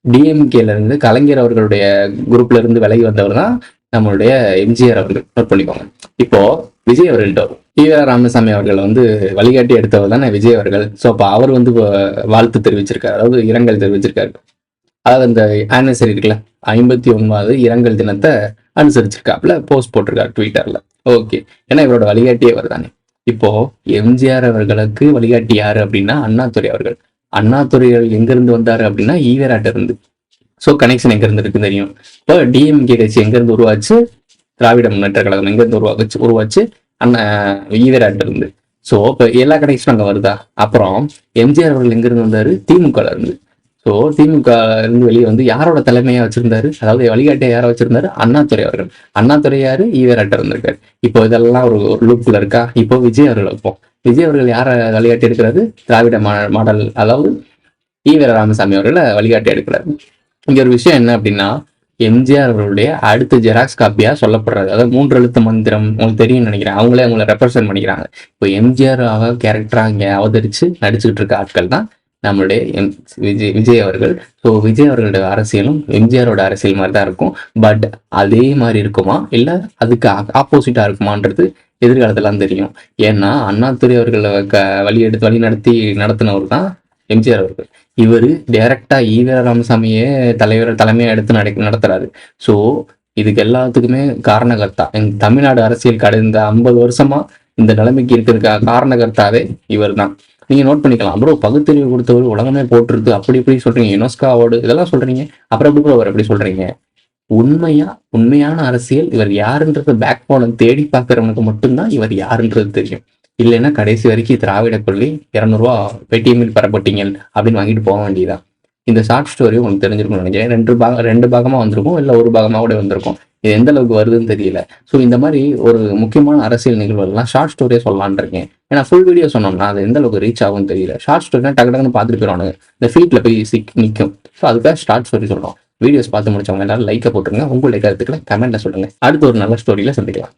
டிஎம்கேல இருந்து கலைஞர் அவர்களுடைய குரூப்ல இருந்து விலகி வந்தவர் தான் நம்மளுடைய எம்ஜிஆர் அவர்கள். நோட் பண்ணிக்கோங்க. இப்போ விஜய் அவர்கள்ட்ட ஈவா ராமசாமி அவர்கள் வந்து வழிகாட்டி எடுத்தவர் தானே விஜய் அவர்கள். ஸோ அப்போ அவர் வந்து வாழ்த்து தெரிவிச்சிருக்காரு, அதாவது இரங்கல் தெரிவிச்சிருக்காரு. அதாவது அந்த ஆனிவர்சரி இருக்குல்ல, 59வது இரங்கல் தினத்தை அனுசரிச்சிருக்காப்புல போஸ்ட் போட்டிருக்காரு ட்விட்டர்ல. ஓகே, ஏன்னா இவரோட வழிகாட்டியே அவர் தானே. இப்போ எம்ஜிஆர் அவர்களுக்கு வழிகாட்டி யாரு அப்படின்னா அண்ணாதுரை அவர்கள். அண்ணாதுரை எங்க இருந்து வந்தாரு அப்படின்னா ஈவேராட்ட இருந்து. ஸோ கனெக்ஷன் எங்க இருந்து இருக்கு தெரியும். இப்போ டிஎம்கே கட்சி எங்க இருந்து உருவாச்சு, திராவிட முன்னேற்ற கழகம் எங்க இருந்து உருவாச்சு அண்ணா ஈவேராட்ட இருந்து. ஸோ இப்போ எல்லா கனெக்ஷனும் அங்கே வருதா. அப்புறம் எம்ஜிஆர் அவர்கள் எங்க இருந்து வந்தாரு, திமுக இருந்து. ஸோ திமுக இருந்து வெளியே வந்து யாரோட தலைமையா வச்சிருந்தாரு, அதாவது வழிகாட்டியா யாரை வச்சிருந்தாரு, அண்ணாதுரை அவர்கள். அண்ணாதுரை யாரு, ஈவேராட்ட இருந்திருக்காரு. இப்போ இதெல்லாம் ஒரு லூப்ல இருக்கா. இப்போ விஜய் அவர்கள் வைப்போம். விஜய் அவர்கள் யாரை வழிகாட்டி எடுக்கிறாரு, திராவிட மாடல், அதாவது ஈவேரா ராமசாமி அவர்களை வழிகாட்டி எடுக்கிறாரு. இங்க ஒரு விஷயம் என்ன அப்படின்னா, எம்ஜிஆர் அவர்களுடைய அடுத்த ஜெராக்ஸ் காப்பியா சொல்லப்படுறது, அதாவது 3 எழுத்து மந்திரம் உங்களுக்கு தெரியும் நினைக்கிறேன். அவங்கள ரெப்ரசென்ட் பண்ணிக்கிறாங்க. இப்போ எம்ஜிஆர் கேரக்டரா இங்க அவதரிச்சு நடிச்சுக்கிட்டு இருக்க ஆட்கள் தான் நம்மளுடைய விஜய் அவர்கள். ஸோ விஜய் அவர்களோட அரசியலும் எம்ஜிஆரோட அரசியல் மாதிரி தான் இருக்கும். பட் அதே மாதிரி இருக்குமா இல்லை அதுக்கு ஆப்போசிட்டா இருக்குமான்றது எதிர்காலத்திலாம் தெரியும். ஏன்னா அண்ணாதுரை அவர்களை வழி நடத்தினவர் தான் எம்ஜிஆர் அவர்கள். இவர் டைரக்டா ஈவேரா ராமசாமியே தலைமையை எடுத்து நடத்துறாரு. ஸோ இதுக்கு எல்லாத்துக்குமே காரணகர்த்தா எங்க தமிழ்நாடு அரசியல் கடந்த 50 வருஷமா இந்த நிலைமைக்கு இருக்கிற காரணகர்த்தாவே இவர் தான். நீங்க நோட் பண்ணிக்கலாம். ப்ரோ பகுத்தறிவு கொடுத்தவர் உலகமே போட்டுருது அப்படி இப்படி சொல்றீங்க, யுனெஸ்கோ அவார்டு இதெல்லாம் சொல்றீங்க, அப்புறம் எப்படி அவர் எப்படி சொல்றீங்க? உண்மையான அரசியல் இவர் யாருன்றது பேக் போனை தேடி பார்க்கறவனுக்கு மட்டும்தான் இவர் யாருன்றது தெரியும். இல்லைன்னா கடைசி வரைக்கும் திராவிட கொள்ளி 200 ரூபா பேடிஎம்மில் பெறப்பட்டீங்க அப்படின்னு வாங்கிட்டு போக வேண்டியதான். இந்த ஷார்ட் ஸ்டோரி உங்களுக்கு தெரிஞ்சிருக்கும்னு நினைக்கிறேன். 2 பாகமா வந்திருக்கும், இல்லை ஒரு பாகமா கூட வந்திருக்கும். இது எந்த அளவுக்கு வருதுன்னு தெரியல. ஸோ இந்த மாதிரி ஒரு முக்கியமான அரசியல் நிகழ்வுகள்லாம் ஷார்ட் ஸ்டோரியே சொல்லலான் இருக்கேன். ஏன்னா ஃபுல் வீடியோ சொன்னோம்னா அது எந்த அளவுக்கு ரீச் ஆகும்னு தெரியல. ஷார்ட் ஸ்டோரினா டக்கு டக்குன்னு பார்த்துட்டு போயிடுவானுங்க, இந்த ஃபீட்ல போய் நிற்கும். ஸோ அதுக்காக ஷார்ட் ஸ்டோரி சொல்றோம். வீடியோஸ் பார்த்து முடிச்சவங்க எல்லாரும் லைக்கை போட்டுருங்க. உங்களுடைய கருத்துக்களை கமெண்ட்ல சொல்லுங்க. அடுத்து ஒரு நல்ல ஸ்டோரியில சந்திக்கலாம்.